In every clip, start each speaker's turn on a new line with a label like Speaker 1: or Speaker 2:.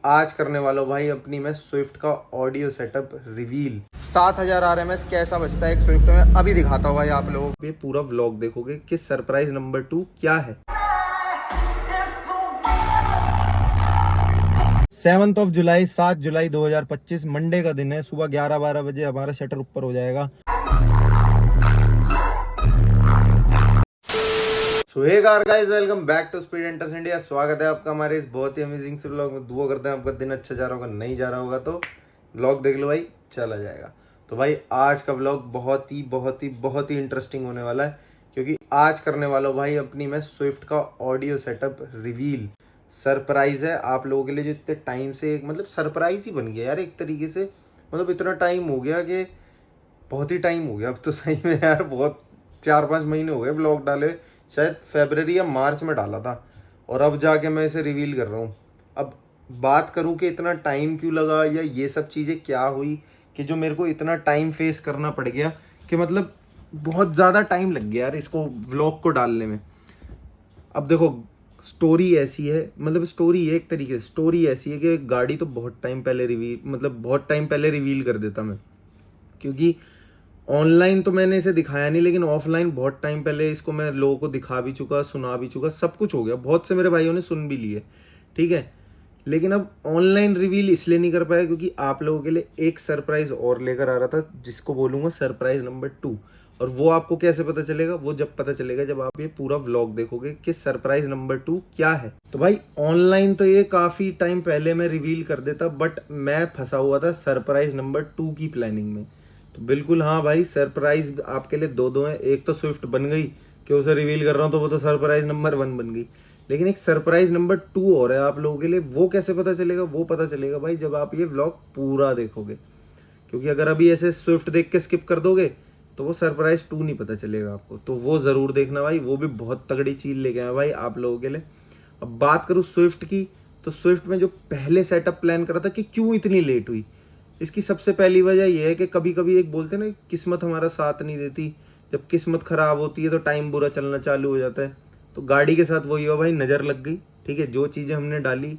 Speaker 1: आज करने वाला हूँ भाई अपनी मैं स्विफ्ट का ऑडियो सेटअप रिवील। 7000 RMS कैसा बचता है एक स्विफ्ट में, अभी दिखाता हूँ भाई आप लोगों को। ये पूरा व्लॉग देखोगे कि सरप्राइज नंबर 2 क्या है। 7 जुलाई 7 जुलाई 2025 मंडे का दिन है। सुबह 11-12 बजे हमारा शटर ऊपर हो जाएगा। So hey guys, welcome back to speed enters India. स्वागत है आपका हमारे इस बहुत ही अमेजिंग से व्लॉग में। दुआ करते हैं आपका दिन अच्छा जा रहा होगा, नहीं जा रहा होगा तो व्लॉग देख लो भाई, चला जाएगा। तो भाई आज का व्लॉग बहुत ही इंटरेस्टिंग होने वाला है, क्योंकि आज करने वाला हूँ भाई अपनी मैं स्विफ्ट का ऑडियो सेटअप रिवील। सरप्राइज है आप लोगों के लिए, जो इतने टाइम से मतलब सरप्राइज ही बन गया यार एक तरीके से। मतलब इतना टाइम हो गया कि बहुत ही टाइम हो गया अब तो सही में यार। बहुत 4-5 महीने हो गए व्लॉग डाले, शायद फरवरी या मार्च में डाला था, और अब जाके मैं इसे रिवील कर रहा हूँ। अब बात करूँ कि इतना टाइम क्यों लगा या ये सब चीज़ें क्या हुई कि जो मेरे को इतना टाइम फेस करना पड़ गया, कि मतलब बहुत ज़्यादा टाइम लग गया यार इसको व्लॉग को डालने में। अब देखो स्टोरी ऐसी है, मतलब स्टोरी एक तरीके से स्टोरी ऐसी है कि गाड़ी तो बहुत टाइम पहले रिवील कर देता मैं, क्योंकि ऑनलाइन तो मैंने इसे दिखाया नहीं, लेकिन ऑफलाइन बहुत टाइम पहले इसको मैं लोगों को दिखा भी चुका, सुना भी चुका, सब कुछ हो गया। बहुत से मेरे भाइयों ने सुन भी लिए, ठीक है। लेकिन अब ऑनलाइन रिवील इसलिए नहीं कर पाया क्योंकि आप लोगों के लिए एक सरप्राइज और लेकर आ रहा था, जिसको बोलूंगा सरप्राइज नंबर 2। और वो आपको कैसे पता चलेगा? वो जब पता चलेगा जब आप ये पूरा व्लॉग देखोगे कि सरप्राइज नंबर 2 क्या है। तो भाई ऑनलाइन तो ये काफी टाइम पहले मैं रिवील कर देता, बट मैं फंसा हुआ था सरप्राइज नंबर 2 की प्लानिंग में। तो बिल्कुल हाँ भाई, सरप्राइज आपके लिए दो हैं। एक तो स्विफ्ट बन गई कि उसे रिवील कर रहा हूँ, तो वो तो सरप्राइज नंबर 1 बन गई, लेकिन एक सरप्राइज नंबर 2 और है आप लोगों के लिए। वो कैसे पता चलेगा? वो पता चलेगा भाई जब आप ये व्लॉग पूरा देखोगे, क्योंकि अगर अभी ऐसे स्विफ्ट देख के स्किप कर दोगे तो वो सरप्राइज 2 नहीं पता चलेगा आपको। तो वो जरूर देखना भाई, वो भी बहुत तगड़ी चीज लेके आए भाई आप लोगों के लिए। अब बात करूँ स्विफ्ट की, तो स्विफ्ट में जो पहले सेटअप प्लान करा था कि क्यों इतनी लेट हुई, इसकी सबसे पहली वजह यह है कि कभी कभी एक बोलते हैं ना, किस्मत हमारा साथ नहीं देती। जब किस्मत खराब होती है तो टाइम बुरा चलना चालू हो जाता है। तो गाड़ी के साथ वही हुआ भाई, नज़र लग गई, ठीक है। जो चीज़ें हमने डाली,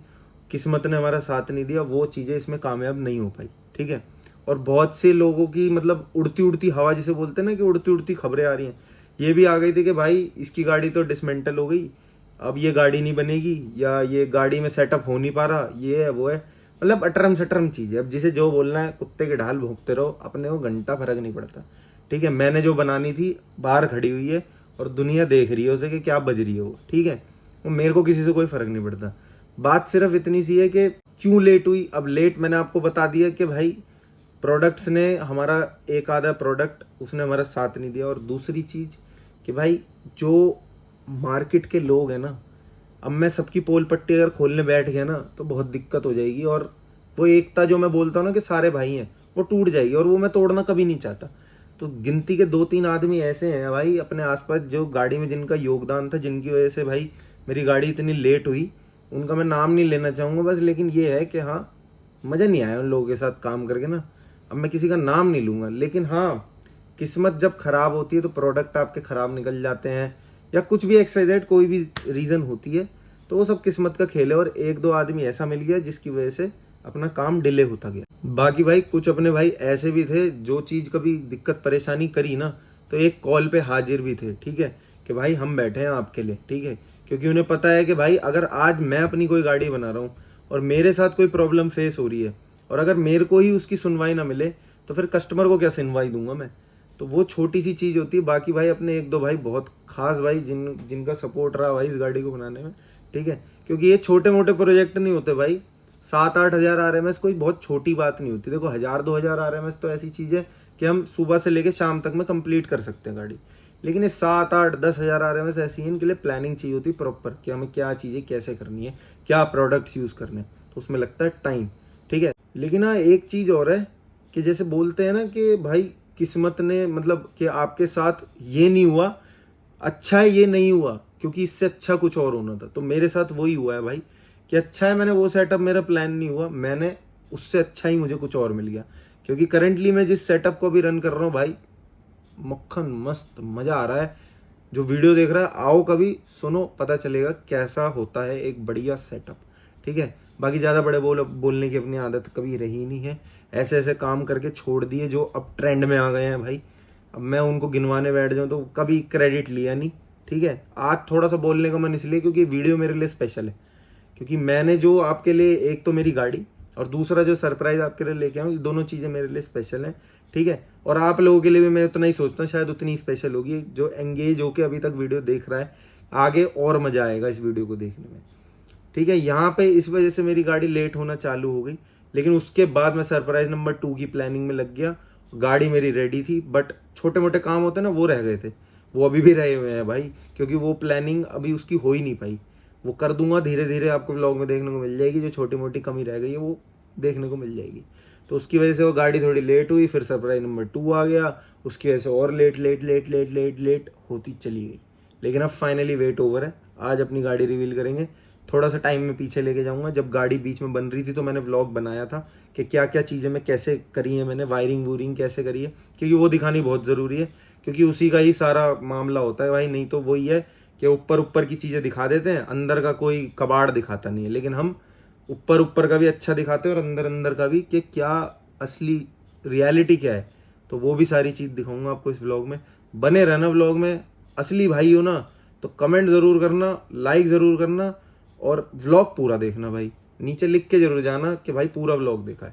Speaker 1: किस्मत ने हमारा साथ नहीं दिया, वो चीज़ें इसमें कामयाब नहीं हो पाई, ठीक है। और बहुत से लोगों की मतलब उड़ती उड़ती हवा जिसे बोलते हैं ना, कि उड़ती उड़ती खबरें आ रही हैं, ये भी आ गई थी कि भाई इसकी गाड़ी तो डिसमेंटल हो गई, अब ये गाड़ी नहीं बनेगी, या ये गाड़ी में सेटअप हो नहीं पा रहा, ये है वो है। मतलब अटरम सटरम चीज़ है। अब जिसे जो बोलना है, कुत्ते के ढाल भोंकते रहो, अपने को घंटा फर्क नहीं पड़ता, ठीक है। मैंने जो बनानी थी बाहर खड़ी हुई है और दुनिया देख रही है उसे कि क्या बज रही है वो, ठीक है। वो मेरे को किसी से कोई फर्क नहीं पड़ता। बात सिर्फ इतनी सी है कि क्यों लेट हुई। अब लेट मैंने आपको बता दिया कि भाई प्रोडक्ट्स ने हमारा एक आधा प्रोडक्ट उसने हमारा साथ नहीं दिया। और दूसरी चीज़ कि भाई जो मार्केट के लोग हैं ना, अब मैं सबकी पोल पट्टी अगर खोलने बैठ गया ना तो बहुत दिक्कत हो जाएगी, और वो एकता जो मैं बोलता हूँ ना कि सारे भाई हैं, वो टूट जाएगी, और वो मैं तोड़ना कभी नहीं चाहता। तो गिनती के 2-3 आदमी ऐसे हैं भाई अपने आसपास जो गाड़ी में जिनका योगदान था, जिनकी वजह से भाई मेरी गाड़ी इतनी लेट हुई। उनका मैं नाम नहीं लेना चाहूँगा बस, लेकिन ये है कि हाँ, मज़ा नहीं आया उन लोगों के साथ काम करके ना। अब मैं किसी का नाम नहीं लूँगा, लेकिन हाँ, किस्मत जब खराब होती है तो प्रोडक्ट आपके खराब निकल जाते हैं, या कुछ भी XYZ कोई भी रीज़न होती है, तो वो सब किस्मत का खेल है। और 1-2 आदमी ऐसा मिल गया जिसकी वजह से अपना काम डिले होता गया। बाकी भाई कुछ अपने भाई ऐसे भी थे जो चीज़ कभी दिक्कत परेशानी करी ना, तो एक कॉल पे हाजिर भी थे, ठीक है, कि भाई हम बैठे हैं आपके लिए, ठीक है। क्योंकि उन्हें पता है कि भाई अगर आज मैं अपनी कोई गाड़ी बना रहा हूँ और मेरे साथ कोई प्रॉब्लम फेस हो रही है, और अगर मेरे को ही उसकी सुनवाई ना मिले, तो फिर कस्टमर को क्या सुनवाई दूंगा मैं। तो वो छोटी सी चीज़ होती है। बाकी भाई अपने 1-2 भाई बहुत खास भाई जिनका सपोर्ट रहा भाई इस गाड़ी को बनाने में, ठीक है। क्योंकि ये छोटे मोटे प्रोजेक्ट नहीं होते भाई। 7-8 हज़ार RMS कोई बहुत छोटी बात नहीं होती। देखो 1,000-2 हज़ार RMS तो ऐसी चीज़ है कि हम सुबह से लेकर शाम तक में कंप्लीट कर सकते हैं गाड़ी। लेकिन ये 7-8-10 हज़ार RMS ऐसी है, इनके लिए प्लानिंग चाहिए होती है प्रॉपर, कि हमें क्या चीज़ें कैसे करनी है, क्या प्रोडक्ट्स यूज़ करने हैं, तो उसमें लगता है टाइम, ठीक है। लेकिन हाँ, एक चीज़ और है कि जैसे बोलते हैं ना कि भाई किस्मत ने मतलब कि आपके साथ ये नहीं हुआ, अच्छा है ये नहीं हुआ, क्योंकि इससे अच्छा कुछ और होना था। तो मेरे साथ वही हुआ है भाई, कि अच्छा है मैंने वो सेटअप, मेरा प्लान नहीं हुआ, मैंने उससे अच्छा ही मुझे कुछ और मिल गया। क्योंकि करंटली मैं जिस सेटअप को भी रन कर रहा हूँ भाई, मक्खन मस्त मज़ा आ रहा है। जो वीडियो देख रहा है आओ कभी सुनो, पता चलेगा कैसा होता है एक बढ़िया सेटअप, ठीक है। बाकी ज़्यादा बड़े बोलने की अपनी आदत कभी रही नहीं है। ऐसे ऐसे काम करके छोड़ दिए जो अब ट्रेंड में आ गए हैं भाई, अब मैं उनको गिनवाने बैठ जाऊँ तो कभी क्रेडिट लिया नहीं। ठीक है, आज थोड़ा सा बोलने का मन इसलिए क्योंकि वीडियो मेरे लिए स्पेशल है, क्योंकि मैंने जो आपके लिए, एक तो मेरी गाड़ी और दूसरा जो सरप्राइज आपके लिए लेके आऊँ, ये दोनों चीज़ें मेरे लिए स्पेशल हैं। ठीक है, और आप लोगों के लिए भी मैं उतना ही सोचता हूँ, शायद उतनी स्पेशल होगी। जो एंगेज होके अभी तक वीडियो देख रहा है, आगे और मज़ा आएगा इस वीडियो को देखने में। ठीक है, यहाँ पे इस वजह से मेरी गाड़ी लेट होना चालू हो गई, लेकिन उसके बाद मैं सरप्राइज नंबर 2 की प्लानिंग में लग गया। गाड़ी मेरी रेडी थी, बट छोटे मोटे काम होते ना, वो रह गए थे, वो अभी भी रहे हुए हैं भाई, क्योंकि वो प्लानिंग अभी उसकी हो ही नहीं पाई। वो कर दूंगा धीरे धीरे, आपको व्लॉग में देखने को मिल जाएगी। जो छोटी मोटी कमी रह गई है वो देखने को मिल जाएगी। तो उसकी वजह से वो गाड़ी थोड़ी लेट हुई, फिर सरप्राइज नंबर 2 आ गया, उसकी वजह से और late late late late late late होती चली गई। लेकिन अब फाइनली वेट ओवर है, आज अपनी गाड़ी रिवील करेंगे। थोड़ा सा टाइम में पीछे लेके जाऊंगा, जब गाड़ी बीच में बन रही थी तो मैंने व्लॉग बनाया था कि क्या क्या चीज़ें मैं कैसे करी है, मैंने वायरिंग वूरिंग कैसे करी है, क्योंकि वो दिखानी बहुत ज़रूरी है, क्योंकि उसी का ही सारा मामला होता है भाई। नहीं तो वही है कि ऊपर ऊपर की चीज़ें दिखा देते हैं, अंदर का कोई कबाड़ दिखाता नहीं है। लेकिन हम ऊपर ऊपर का भी अच्छा दिखाते हैं और अंदर अंदर का भी, कि क्या असली रियलिटी क्या है। तो वो भी सारी चीज़ दिखाऊंगा आपको इस व्लॉग में। बने रहना व्लॉग में। असली भाई हो ना तो कमेंट ज़रूर करना, लाइक ज़रूर करना, और व्लॉग पूरा देखना भाई। नीचे लिख के जरूर जाना कि भाई पूरा व्लॉग देखा है।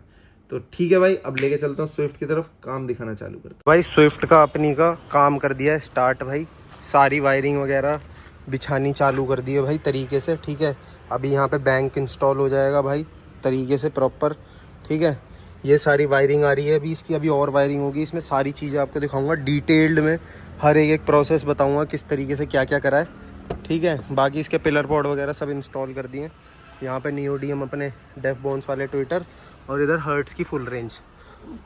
Speaker 1: तो ठीक है भाई, अब लेके चलता हूँ स्विफ्ट की तरफ, काम दिखाना चालू करता हूँ। भाई स्विफ्ट का अपनी का काम कर दिया है स्टार्ट भाई, सारी वायरिंग वगैरह बिछानी चालू कर दी है भाई तरीके से। ठीक है, अभी यहाँ पे बैंक इंस्टॉल हो जाएगा भाई तरीके से प्रॉपर। ठीक है, ये सारी वायरिंग आ रही है अभी, इसकी अभी और वायरिंग होगी। इसमें सारी चीज़ें आपको दिखाऊंगा डिटेल्ड में, हर एक प्रोसेस बताऊंगा किस तरीके से क्या क्या करा है। ठीक है, बाकी इसके पिलर पॉड वगैरह सब इंस्टॉल कर दिए। यहाँ पे नियोडियम अपने डेफ बोन्स वाले ट्विटर, और इधर हर्ट्स की फुल रेंज,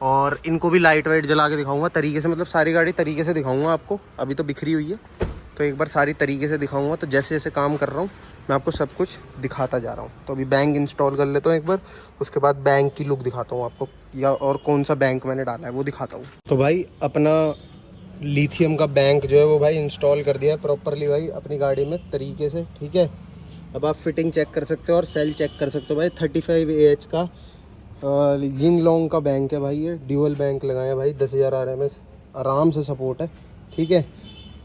Speaker 1: और इनको भी लाइट वाइट जला के दिखाऊंगा तरीके से, मतलब सारी गाड़ी तरीके से दिखाऊंगा आपको। अभी तो बिखरी हुई है, तो एक बार सारी तरीके से दिखाऊंगा। तो जैसे जैसे काम कर रहा हूँ मैं आपको सब कुछ दिखाता जा रहा हूँ। तो अभी बैंक इंस्टॉल कर लेता हूँ एक बार, उसके बाद बैंक की लुक दिखाता हूँ आपको, या और कौन सा बैंक मैंने डाला है वो दिखाता हूँ। तो भाई अपना लिथियम का बैंक जो है वो भाई इंस्टॉल कर दिया है प्रॉपरली भाई अपनी गाड़ी में तरीके से। ठीक है, अब आप फिटिंग चेक कर सकते हो और सेल चेक कर सकते हो भाई। 35 AH का यिंग लॉन्ग का बैंक है भाई, ये ड्यूअल बैंक लगाए हैं भाई, 10,000 RMS आराम से सपोर्ट है। ठीक है,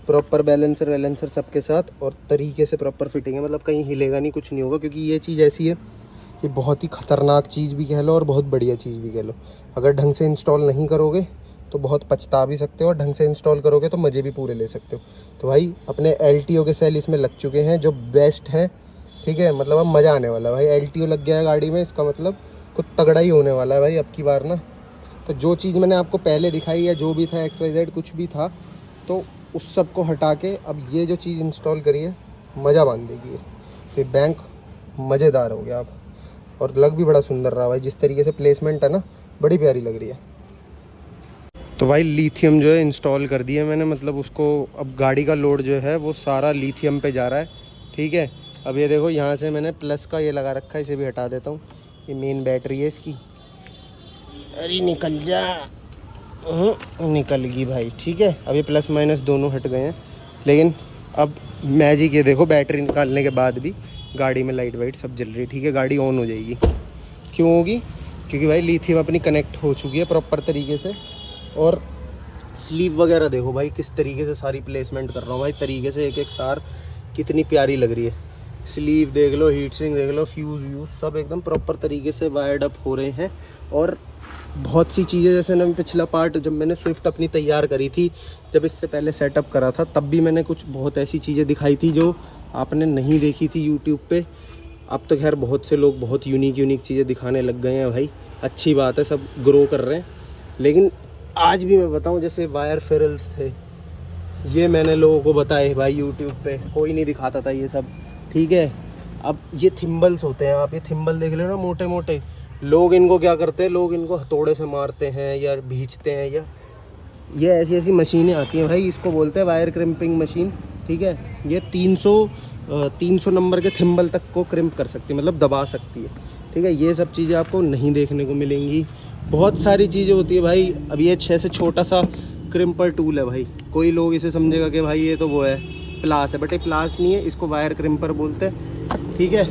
Speaker 1: प्रॉपर बैलेंसर वैलेंसर सबके साथ, और तरीके से प्रॉपर फिटिंग है, मतलब कहीं हिलेगा नहीं, कुछ नहीं होगा। क्योंकि ये चीज़ ऐसी है कि बहुत ही ख़तरनाक चीज़ भी कह लो और बहुत बढ़िया चीज़ भी कह लो। अगर ढंग से इंस्टॉल नहीं करोगे तो बहुत पछता भी सकते हो, और ढंग से इंस्टॉल करोगे तो मज़े भी पूरे ले सकते हो। तो भाई अपने LTO के सेल इसमें लग चुके हैं जो बेस्ट हैं। ठीक है, मतलब अब मज़ा आने वाला है भाई। LTO लग गया है गाड़ी में, इसका मतलब कुछ तगड़ा ही होने वाला है भाई अब की बार ना। तो जो चीज़ मैंने आपको पहले दिखाई है, जो भी था XYZ कुछ भी था, तो उस सब को हटा के अब ये जो चीज़ इंस्टॉल करी है मज़ा बांध देगी। तो ये बैंक मज़ेदार हो गया अब, और लग भी बड़ा सुंदर रहा भाई। जिस तरीके से प्लेसमेंट है ना, बड़ी प्यारी लग रही है। तो भाई लिथियम जो है इंस्टॉल कर दिया मैंने, मतलब उसको अब गाड़ी का लोड जो है वो सारा लिथियम पे जा रहा है। ठीक है, अब ये देखो यहाँ से मैंने प्लस का ये लगा रखा है, इसे भी हटा देता हूँ। ये मेन बैटरी है इसकी। अरे निकल जा, निकल गई भाई। ठीक है, अब ये प्लस माइनस दोनों हट गए हैं, लेकिन अब मैजिक ये देखो, बैटरी निकालने के बाद भी गाड़ी में लाइट वाइट सब जल रही है। ठीक है, गाड़ी ऑन हो जाएगी। क्यों होगी? क्योंकि भाई लिथियम अपनी कनेक्ट हो चुकी है प्रॉपर तरीके से। और स्लीव वगैरह देखो भाई किस तरीके से सारी प्लेसमेंट कर रहा हूँ भाई तरीके से, एक एक तार कितनी प्यारी लग रही है। स्लीव देख लो, हीट सिंक देख लो, फ्यूज़ व्यूज़ सब एकदम प्रॉपर तरीके से वायर्ड अप हो रहे हैं। और बहुत सी चीज़ें, जैसे ना पिछला पार्ट जब मैंने स्विफ्ट अपनी तैयार करी थी, जब इससे पहले सेटअप करा था, तब भी मैंने कुछ बहुत ऐसी चीज़ें दिखाई थी जो आपने नहीं देखी थी यूट्यूब पे। अब तो खैर बहुत से लोग बहुत यूनिक चीज़ें दिखाने लग गए हैं भाई, अच्छी बात है, सब ग्रो कर रहे हैं। लेकिन आज भी मैं बताऊं, जैसे वायर फेरल्स थे, ये मैंने लोगों को बताए भाई यूट्यूब पे, कोई नहीं दिखाता था ये सब। ठीक है, अब ये थिम्बल्स होते हैं, आप ये थिम्बल देख लेना मोटे मोटे, लोग इनको क्या करते हैं, लोग इनको हथौड़े से मारते हैं या भींचते हैं, या ये ऐसी ऐसी मशीनें आती हैं भाई, इसको बोलते हैं वायर क्रिम्पिंग मशीन। ठीक है, ये 300 नंबर के थिम्बल तक को क्रिम्प कर सकती है, मतलब दबा सकती है। ठीक है, ये सब चीज़ें आपको नहीं देखने को मिलेंगी। बहुत सारी चीज़ें होती है भाई। अब ये 6 से छोटा सा क्रिम्पर टूल है भाई, कोई लोग इसे समझेगा कि भाई ये तो वो है प्लास है, बट ये प्लास नहीं है, इसको वायर क्रिम्पर बोलते हैं। ठीक है,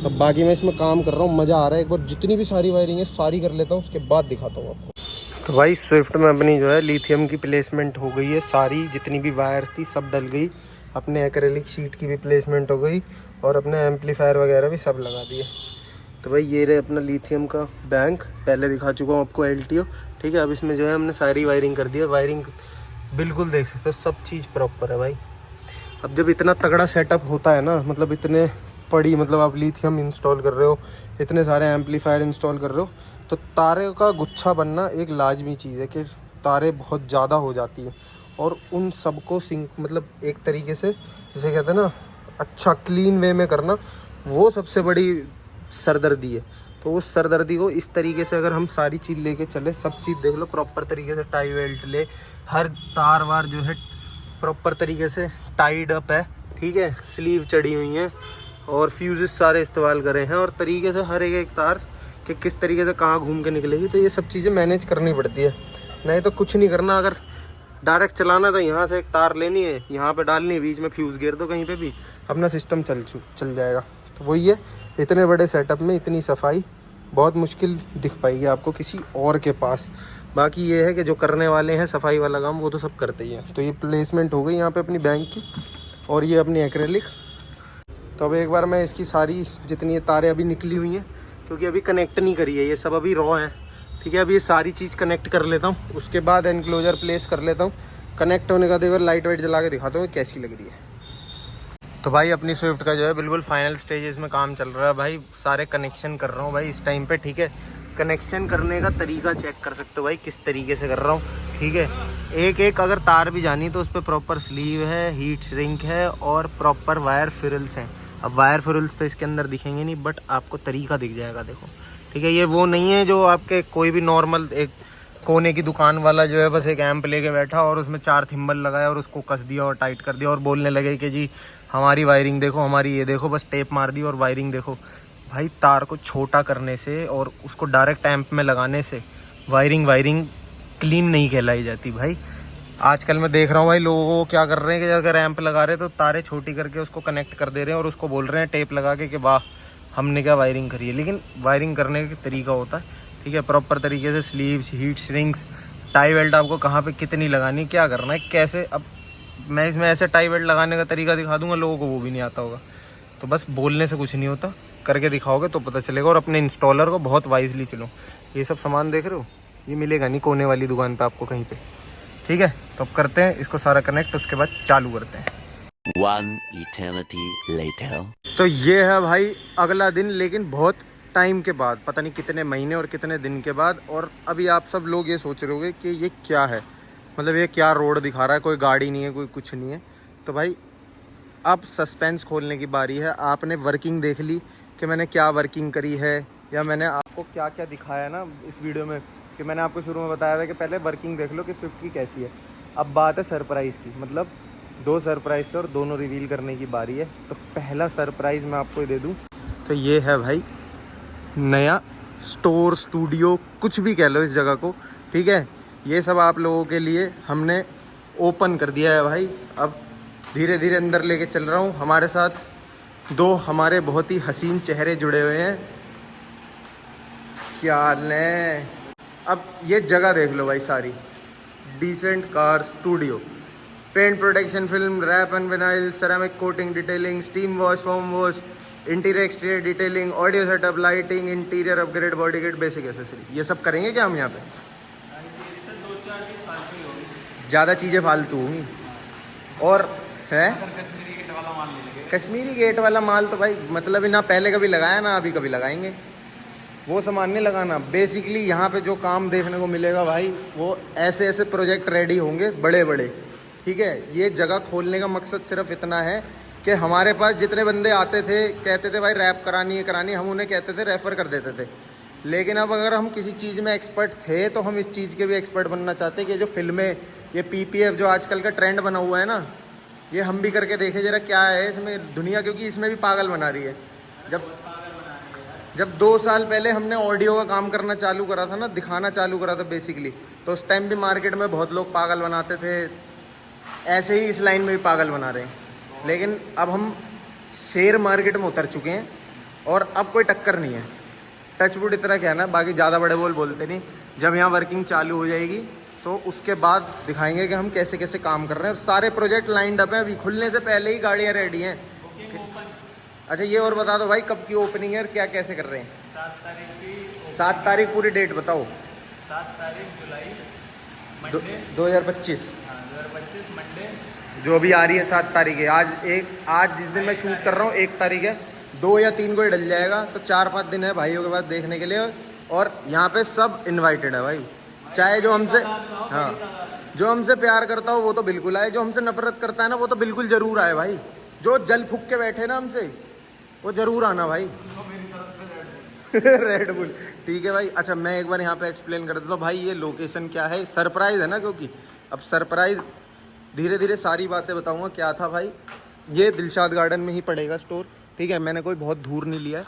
Speaker 2: अब बाकी मैं इसमें काम कर रहा हूँ, मज़ा आ रहा है। एक बार जितनी भी सारी वायरिंग है सारी कर लेता हूँ, उसके बाद दिखाता हूँ आपको। तो भाई स्विफ्ट में अपनी जो है लिथियम की प्लेसमेंट हो गई है सारी, जितनी भी वायर्स थी सब डल गई। अपने एक्रेलिक शीट की भी प्लेसमेंट हो गई और अपने एम्पलीफायर वगैरह भी सब लगा दिए। तो भाई ये रहे अपना लिथियम का बैंक, पहले दिखा चुका हूँ आपको LTO। ठीक है, अब इसमें जो है हमने सारी वायरिंग कर दी है। वायरिंग बिल्कुल देख सकते हो, सब चीज़ प्रॉपर है भाई। अब जब इतना तगड़ा सेटअप होता है ना, मतलब इतने पड़ी, मतलब आप लिथियम इंस्टॉल कर रहे हो, इतने सारे एम्पलीफायर इंस्टॉल कर रहे हो, तो तारे का गुच्छा बनना एक लाजमी चीज़ है कि तारे बहुत ज़्यादा हो जाती है और उन सबको सिंक, मतलब एक तरीके से जैसे कहते हैं ना, अच्छा क्लीन वे में करना, वो सबसे बड़ी सरदर्दी है। तो उस सरदर्दी को इस तरीके से अगर हम सारी चीज़ लेके चले, सब चीज़ देख लो प्रॉपर तरीके से, टाई वेल्ट ले, हर तार वार जो है प्रॉपर तरीके से टाइड अप है। ठीक है, स्लीव चढ़ी हुई हैं और फ्यूजेस सारे इस्तेमाल करे हैं और तरीके से हर एक तार कि किस तरीके से कहाँ घूम के निकलेगी, तो ये सब चीज़ें मैनेज करनी पड़ती है। नहीं तो कुछ नहीं करना, अगर डायरेक्ट चलाना तो यहाँ से एक तार लेनी है, यहाँ पे डालनी है, बीच में फ्यूज़ गिर दो कहीं पे भी, अपना सिस्टम चल जाएगा। तो वही है, इतने बड़े सेटअप में इतनी सफाई बहुत मुश्किल दिख पाएगी आपको किसी और के पास। बाकी ये है कि जो करने वाले हैं सफाई वाला काम, वो तो सब करते ही हैं। तो ये प्लेसमेंट हो गई यहाँ पे अपनी बैंक की, और ये अपनी एक्रेलिक। तो अब एक बार मैं इसकी सारी जितनी ये तारें अभी निकली हुई हैं, क्योंकि अभी कनेक्ट नहीं करी है, ये सब अभी रॉ हैं। ठीक है, अभी ये सारी चीज़ कनेक्ट कर लेता हूँ, उसके बाद एनक्लोजर प्लेस कर लेता हूँ। कनेक्ट होने का देखो, लाइट वाइट जला के दिखाता हूँ कैसी लग रही है। तो भाई अपनी स्विफ्ट का जो है बिल्कुल फाइनल स्टेजेस में काम चल रहा है भाई। सारे कनेक्शन कर रहा हूँ भाई इस टाइम पे। ठीक है, कनेक्शन करने का तरीका चेक कर सकते हो भाई किस तरीके से कर रहा हूँ। ठीक है, एक एक अगर तार भी जानी तो उस पर प्रॉपर स्लीव है, हीट श्रिंक है और प्रॉपर वायर फिरल्स हैं। अब वायर फिरल्स तो इसके अंदर दिखेंगे नहीं, बट आपको तरीका दिख जाएगा, देखो। ठीक है, ये वो नहीं है जो आपके कोई भी नॉर्मल एक कोने की दुकान वाला जो है बस एक एम्प लेके बैठा और उसमें 4 थिम्बल लगाया और उसको कस दिया और टाइट कर दिया और बोलने लगे कि जी हमारी वायरिंग देखो, हमारी ये देखो, बस टेप मार दी और वायरिंग देखो। भाई तार को छोटा करने से और उसको डायरेक्ट एम्प में लगाने से वायरिंग क्लीन नहीं कहलाई जाती भाई। आजकल मैं देख रहा हूँ भाई लोगों को क्या कर रहे हैं कि अगर एम्प लगा रहे हैं तो तारें छोटी करके उसको कनेक्ट कर दे रहे हैं और उसको बोल रहे हैं टेप लगा के कि वाह हमने क्या वायरिंग करी है। लेकिन वायरिंग करने का तरीका होता है। ठीक है, प्रॉपर तरीके से sleeves, heat shrinks, tie belt आपको कहाँ पे कितनी लगानी, क्या करना है, कैसे। अब मैं इसमें ऐसे टाई बेल्ट लगाने का तरीका दिखा दूंगा, लोगों को वो भी नहीं आता होगा। तो बस बोलने से कुछ नहीं होता, करके दिखाओगे तो पता चलेगा। और अपने इंस्टॉलर को बहुत वाइजली चलो। ये सब सामान देख रहे हो, ये मिलेगा नहीं कोने वाली दुकान पे आपको कहीं पे। ठीक है, तो अब करते हैं इसको सारा कनेक्ट, उसके बाद चालू करते हैं।
Speaker 3: One eternity later.
Speaker 2: तो ये है भाई अगला दिन, लेकिन बहुत टाइम के बाद, पता नहीं कितने महीने और कितने दिन के बाद। और अभी आप सब लोग ये सोच रहे होगे कि ये क्या है, मतलब ये क्या रोड दिखा रहा है, कोई गाड़ी नहीं है, कोई कुछ नहीं है। तो भाई अब सस्पेंस खोलने की बारी है। आपने वर्किंग देख ली कि मैंने क्या वर्किंग करी है, या मैंने आपको क्या क्या दिखाया ना इस वीडियो में, कि मैंने आपको शुरू में बताया था कि पहले वर्किंग देख लो कि स्विफ्ट की कैसी है। अब बात है सरप्राइज़ की, मतलब 2 सरप्राइज़ थे और दोनों रिवील करने की बारी है। तो पहला सरप्राइज़ मैं आपको दे दूँ तो ये है भाई नया स्टोर, स्टूडियो, कुछ भी कह लो इस जगह को। ठीक है, ये सब आप लोगों के लिए हमने ओपन कर दिया है भाई। अब धीरे धीरे अंदर लेके चल रहा हूँ। हमारे साथ 2 हमारे बहुत ही हसीन चेहरे जुड़े हुए हैं। क्या ले, अब ये जगह देख लो भाई सारी, decent car studio, paint protection film, wrap and vinyl, ceramic coating, detailing, steam wash, foam wash, interior exterior detailing, audio setup, lighting, interior upgrade, body kit, basic accessory, ये सब करेंगे क्या हम यहाँ पे? ज़्यादा चीज़ें फालतू होंगी। और है कश्मीरी गेट वाला माल तो भाई मतलब ना पहले कभी लगाया ना अभी कभी लगाएंगे, वो सामान नहीं लगाना। बेसिकली यहाँ पे जो काम देखने को मिलेगा भाई, वो ऐसे ऐसे प्रोजेक्ट रेडी होंगे बड़े बड़े। ठीक है, ये जगह खोलने का मकसद सिर्फ इतना है कि हमारे पास जितने बंदे आते थे कहते थे भाई रैप करानी है करानी है, हम उन्हें कहते थे रेफ़र कर देते थे। लेकिन अब अगर हम किसी चीज़ में एक्सपर्ट थे तो हम इस चीज़ के भी एक्सपर्ट बनना चाहते हैं कि जो फिल्में, ये PPF जो आजकल का ट्रेंड बना हुआ है ना, ये हम भी करके देखें जरा क्या है इसमें दुनिया, क्योंकि इसमें भी पागल बना रही है। जब 2 साल पहले हमने ऑडियो का काम करना चालू करा था ना, दिखाना चालू करा था बेसिकली, तो उस टाइम भी मार्केट में बहुत लोग पागल बनाते थे। ऐसे ही इस लाइन में भी पागल बना रहे हैं। लेकिन अब हम शेयर मार्केट में उतर चुके हैं
Speaker 1: और अब कोई टक्कर नहीं है। टचवुड इतना कहना है, बाकी ज़्यादा बड़े बोल बोलते नहीं। जब यहाँ वर्किंग चालू हो जाएगी तो उसके बाद दिखाएंगे कि हम कैसे कैसे काम कर रहे हैं। और सारे प्रोजेक्ट लाइंड अप हैं, अभी खुलने से पहले ही गाड़ियाँ रेडी हैं। अच्छा ये और बता दो भाई, कब की ओपनिंग है और क्या कैसे कर रहे हैं? 7 तारीख पूरी डेट बताओ।
Speaker 4: 7 तारीख जुलाई
Speaker 1: 2025
Speaker 4: 2025 मंडे।
Speaker 1: जो अभी आ रही है 7 तारीख है। आज जिस दिन मैं शूट कर रहा हूँ 1 तारीख है, 2 या 3 को ही डल जाएगा। तो 4-5 दिन है भाइयों के पास देखने के लिए। और यहाँ पे सब इनवाइटेड है भाई, चाहे जो हमसे जो हमसे प्यार करता हो वो तो बिल्कुल आए, जो हमसे नफरत करता है ना वो तो बिल्कुल ज़रूर आए भाई। जो जल फूक के बैठे ना हमसे वो ज़रूर आना भाई। रेड बुल ठीक है भाई। अच्छा मैं एक बार यहाँ पे एक्सप्लेन कर देता हूँ भाई, ये लोकेशन क्या है। सरप्राइज़ है ना, क्योंकि अब सरप्राइज़ धीरे धीरे सारी बातें बताऊँगा। क्या था भाई, ये दिलशाद गार्डन में ही पड़ेगा स्टोर, ठीक है। मैंने कोई बहुत दूर नहीं लिया है।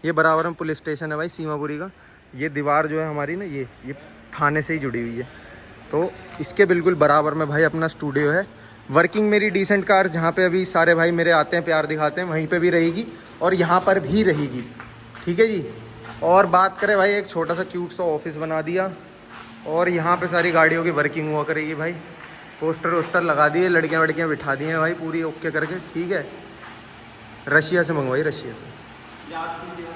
Speaker 1: ये बराबर में पुलिस स्टेशन है भाई, सीमापुरी का। ये दीवार जो है हमारी ना, ये थाने से ही जुड़ी हुई है। तो इसके बिल्कुल बराबर में भाई अपना स्टूडियो है। वर्किंग मेरी डिसेंट कार, जहाँ पे अभी सारे भाई मेरे आते हैं प्यार दिखाते हैं, वहीं पे भी रहेगी और यहाँ पर भी रहेगी, ठीक है जी। और बात करें भाई, एक छोटा सा क्यूट सा ऑफिस बना दिया और यहाँ पे सारी गाड़ियों की वर्किंग हुआ करेगी भाई। पोस्टर वोस्टर लगा दिए, लड़कियाँ वड़कियाँ बिठा दी हैं भाई पूरी ओके करके, ठीक है। रशिया से मंगवाई, रशिया से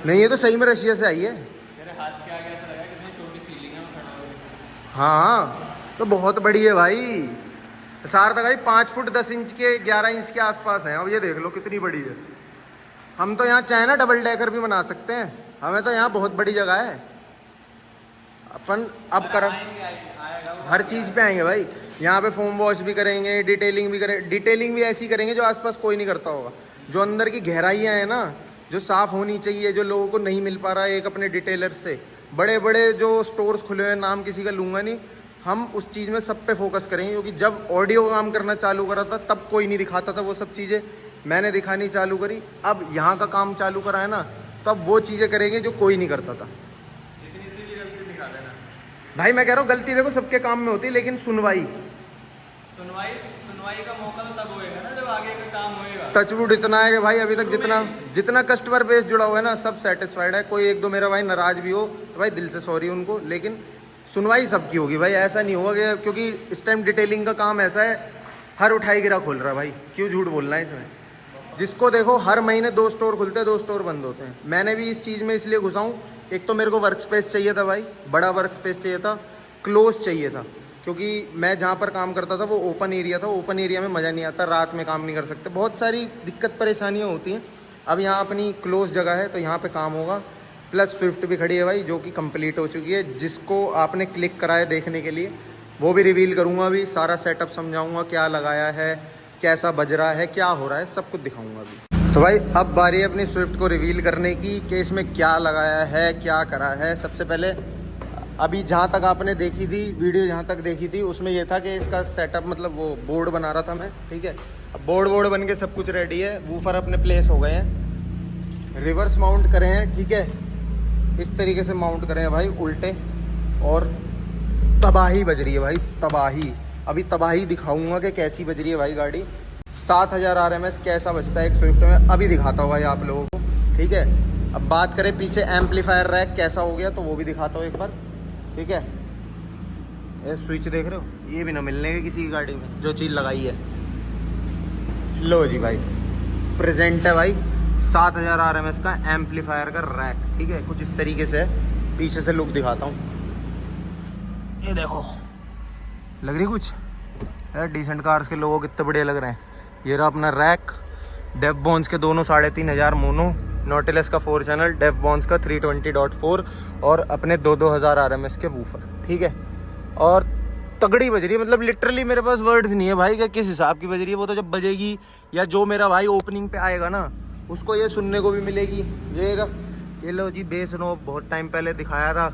Speaker 1: नहीं, ये तो सही में रशिया से आई है।
Speaker 4: तेरे हाथ के आगे ऐसा लगा कितनी छोटी सीलिंग है, मैं खड़ा हो गया।
Speaker 1: हाँ तो बहुत बड़ी है भाई, सार तक भाई 5 फुट 10 इंच के 11 इंच के आसपास है। अब ये देख लो कितनी बड़ी है। हम तो यहाँ चाहे ना डबल डेकर भी बना सकते हैं, हमें तो यहाँ बहुत बड़ी जगह है। अपन अब कर हर चीज़ पे आएंगे भाई। यहाँ पे फोम वॉश भी करेंगे, डिटेलिंग भी करेंगे। डिटेलिंग भी ऐसी करेंगे जो आसपास कोई नहीं करता होगा। जो अंदर की गहराइयाँ हैं ना, जो साफ़ होनी चाहिए, जो लोगों को नहीं मिल पा रहा है एक अपने डिटेलर से। बड़े बड़े जो स्टोर्स खुले हुए हैं, नाम किसी का लूँगा नहीं, हम उस चीज़ में सब पे फोकस करेंगे। क्योंकि जब ऑडियो काम करना चालू करा था तब कोई नहीं दिखाता था वो सब चीज़ें, मैंने दिखानी चालू करी। अब यहाँ का काम चालू करा है ना, तो अब वो चीज़ें करेंगे जो कोई नहीं करता था।
Speaker 4: लेकिन इसी भी गलती दिखा देना
Speaker 1: भाई मैं कह रहा हूँ गलती देखो सबके काम में होती है, लेकिन सुनवाई
Speaker 4: का मौका तो तब होएगा ना जब आगे का काम होएगा।
Speaker 1: टचवुड इतना है कि भाई अभी तक जितना कस्टमर बेस जुड़ा हुआ है ना, सब सेटिस्फाइड है। कोई एक दो मेरा भाई नाराज भी हो तो भाई दिल से सॉरी उनको, लेकिन सुनवाई सबकी होगी भाई। ऐसा नहीं होगा कि, क्योंकि इस टाइम डिटेलिंग का काम ऐसा है, हर उठाई गिरा खोल रहा है भाई। क्यों झूठ बोलना है इसमें। जिसको देखो हर महीने 2 स्टोर खुलते हैं, 2 स्टोर बंद होते हैं। मैंने भी इस चीज़ में इसलिए घुसा हूँ, एक तो मेरे को वर्क स्पेस चाहिए था भाई, बड़ा वर्क स्पेस चाहिए था, क्लोज चाहिए था। क्योंकि मैं जहाँ पर काम करता था वो ओपन एरिया था। ओपन एरिया में मज़ा नहीं आता, रात में काम नहीं कर सकते, बहुत सारी दिक्कत परेशानियाँ होती हैं। अब यहाँ अपनी क्लोज जगह है तो यहाँ पे काम होगा। प्लस स्विफ्ट भी खड़ी है भाई, जो कि कंप्लीट हो चुकी है। जिसको आपने क्लिक करा है देखने के लिए, वो भी रिवील करूँगा अभी। सारा सेटअप समझाऊँगा, क्या लगाया है, कैसा बज रहा है, क्या हो रहा है, सब कुछ दिखाऊँगा अभी। तो भाई अब बारी है अपनी स्विफ्ट को रिवील करने की कि इसमें क्या लगाया है, क्या करा है। सबसे पहले अभी जहाँ तक आपने देखी थी वीडियो, जहाँ तक देखी थी उसमें ये था कि इसका सेटअप, मतलब वो बोर्ड बना रहा था मैं, ठीक है। अब बोर्ड बन के सब कुछ रेडी है। वूफर अपने प्लेस हो गए हैं, रिवर्स माउंट करे हैं, ठीक है। इस तरीके से माउंट करे हैं भाई उल्टे, और तबाही बज रही है भाई, तबाही। अभी तबाही दिखाऊंगा कि कैसी बज रही है भाई गाड़ी। 7000 RMS कैसा बजता है एक स्विफ्ट में, अभी दिखाता हूँ भाई आप लोगों को, ठीक है। अब बात करें पीछे एम्पलीफायर रैक कैसा हो गया, तो वो भी दिखाता हूँ एक बार, ठीक है। ये स्विच देख रहे हो, ये भी ना मिलने के किसी की गाड़ी में, जो चीज़ लगाई है। लो जी भाई, प्रेजेंट है भाई 7000 RMS का एम्पलीफायर का रैक, ठीक है। कुछ इस तरीके से पीछे से लुक दिखाता हूँ, ये देखो लग रही कुछ यार। डिसेंट कार्स के लोगो कितने बढ़िया लग रहे हैं। ये रहा अपना रैक, डेफ बॉन्स के दोनों 3500 मोनो, नोटिलस का 4 चैनल, डेफ बॉन्स का 320.4 और अपने 2000 RMS के वूफर, ठीक है। और तगड़ी बज रही है, मतलब लिटरली मेरे पास वर्ड्स नहीं है भाई कि किस हिसाब की बज रही है। वो तो जब बजेगी, या जो मेरा भाई ओपनिंग पे आएगा ना, उसको ये सुनने को भी मिलेगी। ये लो जी बेस नोब, बहुत टाइम पहले दिखाया था।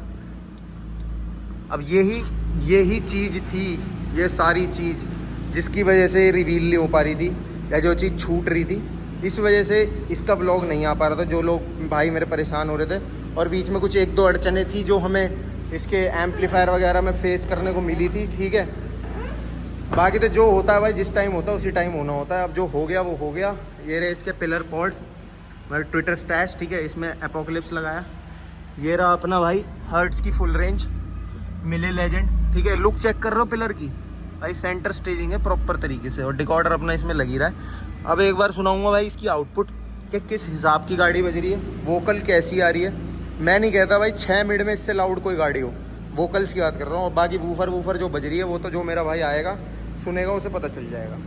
Speaker 1: अब यही चीज़ थी, ये सारी चीज़ जिसकी वजह से रिवील नहीं हो पा रही थी, या जो चीज़ छूट रही थी, इस वजह से इसका व्लॉग नहीं आ पा रहा था। जो लोग भाई मेरे परेशान हो रहे थे, और बीच में कुछ 1-2 अड़चने थी जो हमें इसके एम्पलीफायर वगैरह में फेस करने को मिली थी, ठीक है। बाकी तो जो होता है भाई, जिस टाइम होता है उसी टाइम होना होता है। अब जो हो गया वो हो गया। ये रहे इसके पिलर पॉड्स,
Speaker 2: मैं ट्विटर स्टैश, ठीक है, इसमें एपोकलिप्स लगाया। ये रहा अपना भाई हर्ट्स की फुल रेंज, मिले लेजेंड, ठीक है। लुक चेक कर रहे हो पिलर की भाई, सेंटर स्टेजिंग है प्रॉपर तरीके से, और डिकॉर्डर अपना इसमें लगी रहा है। अब एक बार सुनाऊंगा भाई इसकी आउटपुट कि किस हिसाब की गाड़ी बज रही है, वोकल कैसी आ रही है। मैं नहीं कहता भाई 6 मिनट में इससे लाउड कोई गाड़ी हो, वोकल्स की बात कर रहा हूँ। और बाकी वूफर जो बज रही है वो तो जो मेरा भाई आएगा सुनेगा उसे पता चल जाएगा।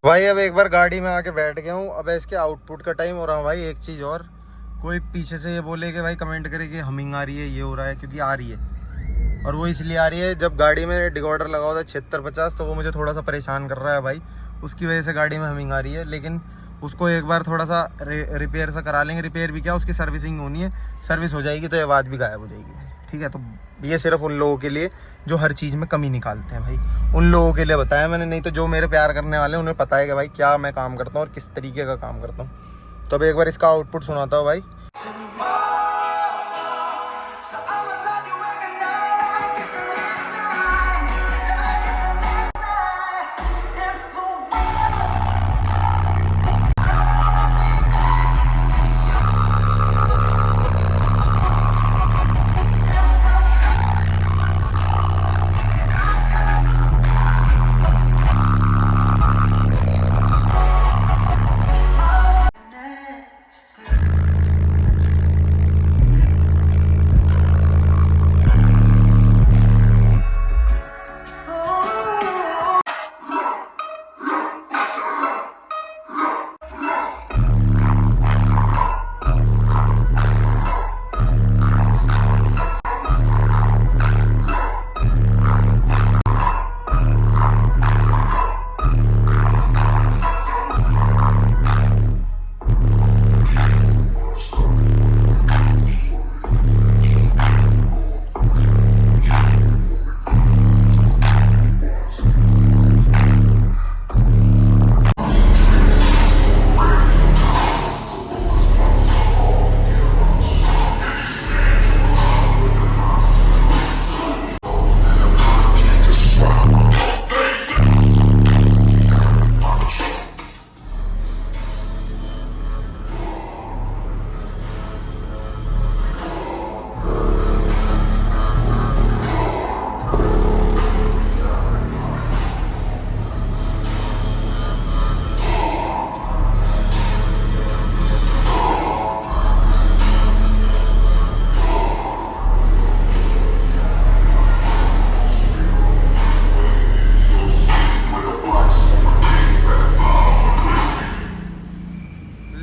Speaker 2: भाई अब एक बार गाड़ी में आके बैठ गया हूँ, अब इसके आउटपुट का टाइम हो रहा है भाई। एक चीज़ और, कोई पीछे से ये बोले कि भाई कमेंट करे कि हमिंग आ रही है, ये हो रहा है, क्योंकि आ रही है। और वो इसलिए आ रही है, जब गाड़ी में डिकॉर्डर लगा हुआ था 7650, तो वो मुझे थोड़ा सा परेशान कर रहा है भाई, उसकी वजह से गाड़ी में हमिंग आ रही है। लेकिन उसको एक बार थोड़ा सा रिपेयर सा करा लेंगे। रिपेयर भी क्या, उसकी सर्विसिंग होनी है, सर्विस हो जाएगी तो ये आवाज़ भी गायब हो जाएगी, ठीक है। तो ये सिर्फ उन लोगों के लिए जो हर चीज़ में कमी निकालते हैं भाई, उन लोगों के लिए बताया मैंने। नहीं तो जो मेरे प्यार करने वाले हैं उन्हें पता है कि भाई क्या मैं काम करता हूँ और किस तरीके का काम करता हूँ। तो अब एक बार इसका आउटपुट सुनाता हूँ भाई।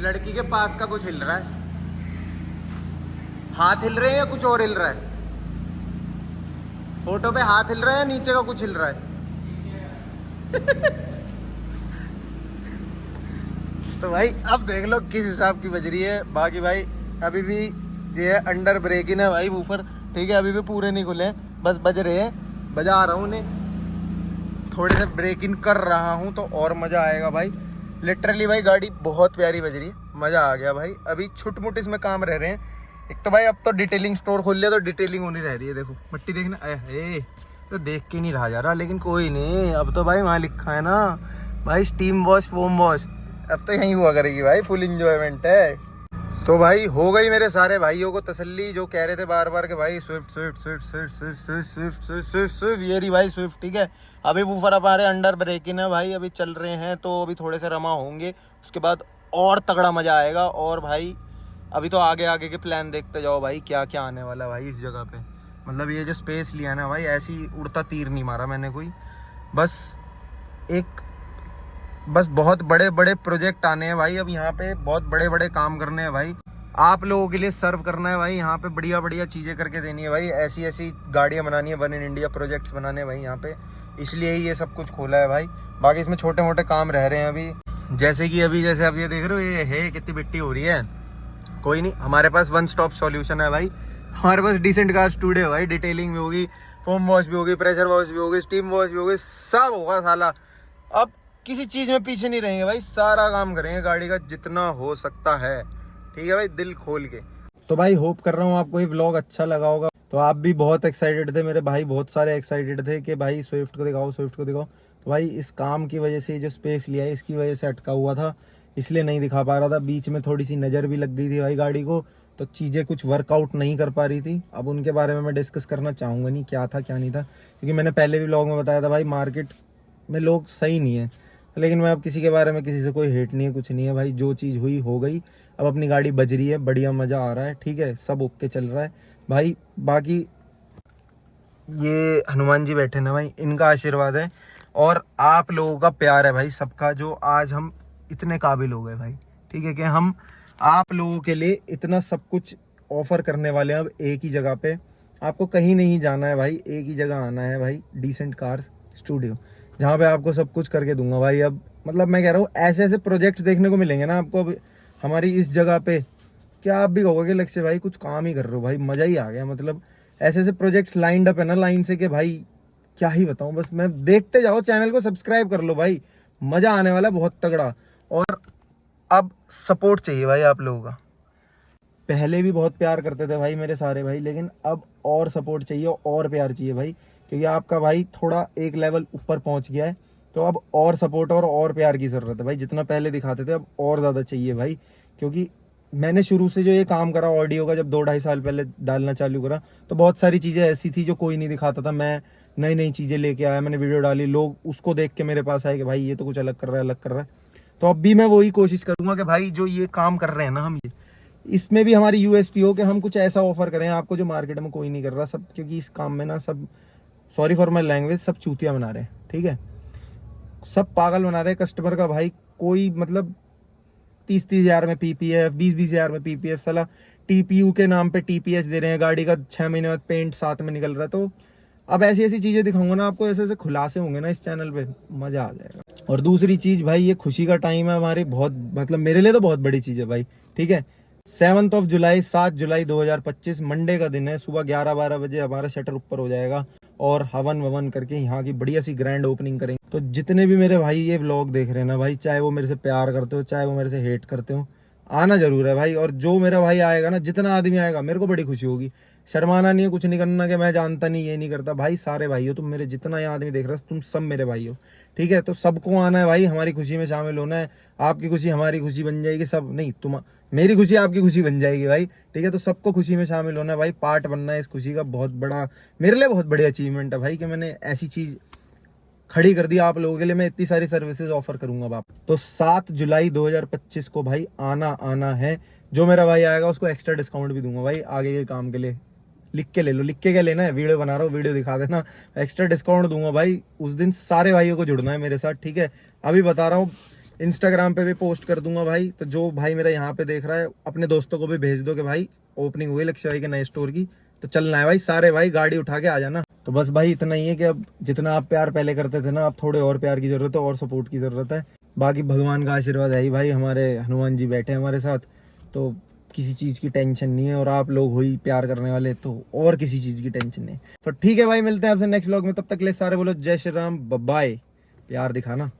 Speaker 2: लड़की के पास का कुछ हिल रहा है, हाथ हिल रहे हैं या कुछ और हिल रहा है? फोटो पे हाथ हिल रहा है या नीचे का कुछ हिल रहा है? तो भाई अब देख लो किस हिसाब की बज रही है। बाकी भाई अभी भी ये अंडर ब्रेक इन है भाई वूफर, ठीक है, अभी भी पूरे नहीं खुले हैं, बस बज रहे हैं, बजा रहा हूँ उन्हें, थोड़े से ब्रेक इन कर रहा हूँ तो और मज़ा आएगा भाई। लिटरली भाई गाड़ी बहुत प्यारी बज रही है, मज़ा आ गया भाई। अभी छुट-मुट इसमें काम रह रहे हैं। एक तो भाई अब तो डिटेलिंग स्टोर खोल लिया तो डिटेलिंग होनी रह रही है। देखो मिट्टी देखना, अरे तो देख के नहीं रहा जा रहा, लेकिन कोई नहीं, अब तो भाई वहाँ लिखा है ना भाई स्टीम वॉश फोम वॉश, अब तो यहीं हुआ करेगी भाई, फुल इंजॉयमेंट है। तो भाई हो गई मेरे सारे भाइयों को तसल्ली, जो कह रहे थे बार बार कि भाई Swift Swift Swift Swift Swift Swift Swift Swift Swift Swift, ये रही भाई स्विफ्ट, ठीक है। अभी वूफर अब आ रहे अंडर ब्रेक इन है भाई, अभी चल रहे हैं तो अभी थोड़े से रमा होंगे, उसके बाद और तगड़ा मज़ा आएगा। और भाई अभी तो आगे आगे के प्लान देखते जाओ भाई, क्या क्या आने वाला है भाई इस जगह पे। मतलब ये जो स्पेस लिया ना भाई, ऐसी उड़ता तीर नहीं मारा मैंने कोई, बस बहुत बड़े बड़े प्रोजेक्ट आने हैं भाई। अब यहाँ पे बहुत बड़े बड़े काम करने हैं भाई, आप लोगों के लिए सर्व करना है भाई, यहाँ पे बढ़िया बढ़िया चीज़ें करके देनी है भाई, ऐसी ऐसी गाड़ियाँ बनानी है, वन इन इंडिया प्रोजेक्ट्स बनाने हैं भाई यहाँ पे, इसलिए ही ये सब कुछ खोला है भाई। बाकी इसमें छोटे मोटे काम रह रहे हैं अभी, जैसे कि अभी जैसे आप ये देख रहे हो, ये है कितनी मिट्टी हो रही है, कोई नहीं, हमारे पास वन स्टॉप सॉल्यूशन है भाई। हमारे पास डिसेंट कार स्टूडियो है भाई, डिटेलिंग भी होगी, फोम वॉश भी होगी, प्रेशर वॉश भी होगी, स्टीम वॉश भी होगी, सब होगा साला। अब किसी चीज़ में पीछे नहीं रहेंगे भाई, सारा काम करेंगे गाड़ी का जितना हो सकता है, ठीक है भाई, दिल खोल के। तो भाई होप कर रहा हूँ आपको ये व्लॉग अच्छा लगा होगा। तो आप भी बहुत एक्साइटेड थे, मेरे भाई बहुत सारे एक्साइटेड थे कि भाई स्विफ्ट को दिखाओ, स्विफ्ट को दिखाओ। तो भाई इस काम की वजह से जो स्पेस लिया है इसकी वजह से अटका हुआ था,
Speaker 1: इसलिए नहीं दिखा पा रहा था। बीच में थोड़ी सी नज़र भी लग गई थी भाई गाड़ी को, तो चीज़ें कुछ वर्कआउट नहीं कर पा रही थी। अब उनके बारे में मैं डिस्कस करना चाहूँगा नहीं, क्या था क्या नहीं था, क्योंकि मैंने पहले भी व्लॉग में बताया था भाई मार्केट में लोग सही नहीं है। लेकिन मैं अब किसी के बारे में, किसी से कोई हेट नहीं है, कुछ नहीं है भाई, जो चीज़ हुई हो गई। अब अपनी गाड़ी बज रही है, बढ़िया मज़ा आ रहा है, ठीक है, सब ओके चल रहा है भाई। बाकी ये हनुमान जी बैठे ना भाई, इनका आशीर्वाद है और आप लोगों का प्यार है भाई, सबका, जो आज हम इतने काबिल हो गए भाई, ठीक है, कि हम आप लोगों के लिए इतना सब कुछ ऑफर करने वाले हैं। अब एक ही जगह पे, आपको कहीं नहीं जाना है भाई, एक ही जगह आना है भाई, डिसेंट कार्स स्टूडियो, जहाँ पे आपको सब कुछ करके दूंगा भाई। अब मतलब मैं कह रहा हूँ ऐसे ऐसे प्रोजेक्ट्स देखने को मिलेंगे ना आपको अब हमारी इस जगह पे, क्या आप भी कहोगे लक्ष्य भाई कुछ काम ही कर रहे हो भाई, मज़ा ही आ गया। मतलब ऐसे ऐसे प्रोजेक्ट्स लाइंड अप है ना लाइन से, कि भाई क्या ही बताऊं। बस मैं देखते जाओ, चैनल को सब्सक्राइब कर लो भाई, मज़ा आने वाला है बहुत तगड़ा। और अब सपोर्ट चाहिए भाई आप लोगों का। पहले भी बहुत प्यार करते थे भाई मेरे सारे भाई, लेकिन अब और सपोर्ट चाहिए और प्यार चाहिए भाई, क्योंकि आपका भाई थोड़ा एक लेवल ऊपर पहुंच गया है। तो अब और सपोर्ट और प्यार की ज़रूरत है भाई। जितना पहले दिखाते थे अब और ज़्यादा चाहिए भाई, क्योंकि मैंने शुरू से जो ये काम करा ऑडियो का, जब 2-2.5 साल पहले डालना चालू करा, तो बहुत सारी चीज़ें ऐसी थी जो कोई नहीं दिखाता था। मैं नई नई चीज़ें लेके आया, मैंने वीडियो डाली, लोग उसको देख के मेरे पास आए कि भाई ये तो कुछ अलग कर रहा है, अलग कर रहा है। तो अब भी मैं वही कोशिश करूँगा कि भाई जो ये काम कर रहे हैं ना हम, ये इसमें भी हमारी यूएसपी हो कि हम कुछ ऐसा ऑफर करें आपको जो मार्केट में कोई नहीं कर रहा। सब, क्योंकि इस काम में ना सब, सॉरी फॉर माई लैंग्वेज, सब चूतिया बना रहे हैं, ठीक है, सब पागल बना रहे हैं कस्टमर का भाई। कोई मतलब 30-30 हज़ार में पीपीएफ, 20-20 हज़ार में पीपीएफ, साला टीपीयू के नाम पे टीपीएस दे रहे हैं, गाड़ी का 6 महीने बाद पेंट साथ में निकल रहा है। तो अब ऐसी ऐसी चीज़ें दिखाऊंगा ना आपको, ऐसे ऐसे खुलासे होंगे ना इस चैनल पे, मज़ा आ जाएगा। और दूसरी चीज़ भाई, ये खुशी का टाइम है हमारी, बहुत मतलब मेरे लिए तो बहुत बड़ी चीज़ है भाई, ठीक है। 7 जुलाई 7 जुलाई 2025 मंडे का दिन है। सुबह 11-12 बजे हमारा शटर ऊपर हो जाएगा और हवन ववन करके यहाँ की बढ़िया सी ग्रैंड ओपनिंग करेंगे। तो जितने भी मेरे भाई ये व्लॉग देख रहे हैं ना भाई, चाहे वो मेरे से प्यार करते हो, चाहे वो मेरे से हेट करते हो, आना जरूर है भाई। और जो मेरा भाई आएगा ना, जितना आदमी आएगा, मेरे को बड़ी खुशी होगी। शर्माना नहीं है, कुछ नहीं करना कि मैं जानता नहीं, ये नहीं करता भाई। सारे भाई हो तुम मेरे, जितना ये आदमी देख रहा है तुम सब मेरे भाई हो, ठीक है। तो सबको आना है भाई, हमारी खुशी में शामिल होना है। आपकी खुशी हमारी खुशी बन जाएगी, सब नहीं, तुम मेरी खुशी आपकी खुशी बन जाएगी भाई, ठीक है। तो सबको खुशी में शामिल होना है भाई, पार्ट बनना है इस खुशी का। बहुत बड़ा, मेरे लिए बहुत बड़ी अचीवमेंट है भाई कि मैंने ऐसी चीज़ खड़ी कर दी आप लोगों के लिए। मैं इतनी सारी सर्विसेज ऑफर करूंगा अब आप। तो 7 जुलाई 2025 को भाई आना है। जो मेरा भाई आएगा उसको एक्स्ट्रा डिस्काउंट भी दूंगा भाई आगे के काम के लिए। लिख के ले लो, लिख के क्या लेना है, वीडियो बना रहा हूँ, वीडियो दिखा देना, एक्स्ट्रा डिस्काउंट दूंगा भाई। उस दिन सारे भाइयों को जुड़ना है मेरे साथ, ठीक है। अभी बता रहा हूँ, इंस्टाग्राम पे भी पोस्ट कर दूंगा भाई। तो जो भाई मेरा यहाँ पे देख रहा है, अपने दोस्तों को भी भेज दो कि भाई ओपनिंग हुई लक्ष्य भाई के नए स्टोर की, तो चलना है भाई, सारे भाई गाड़ी उठा के आ जाना। तो बस भाई इतना ही है कि अब जितना आप प्यार पहले करते थे ना, अब थोड़े और प्यार की जरूरत है और सपोर्ट की जरूरत है। बाकी भगवान का आशीर्वाद है ही भाई, हमारे हनुमान जी बैठे हैं हमारे साथ, तो किसी चीज़ की टेंशन नहीं है। और आप लोग हो ही प्यार करने वाले, तो और किसी चीज़ की टेंशन नहीं। तो ठीक है भाई, मिलते हैं आपसे नेक्स्ट व्लॉग में, तब तक ले सारे बोलो जय श्री राम, बाय। प्यार दिखाना।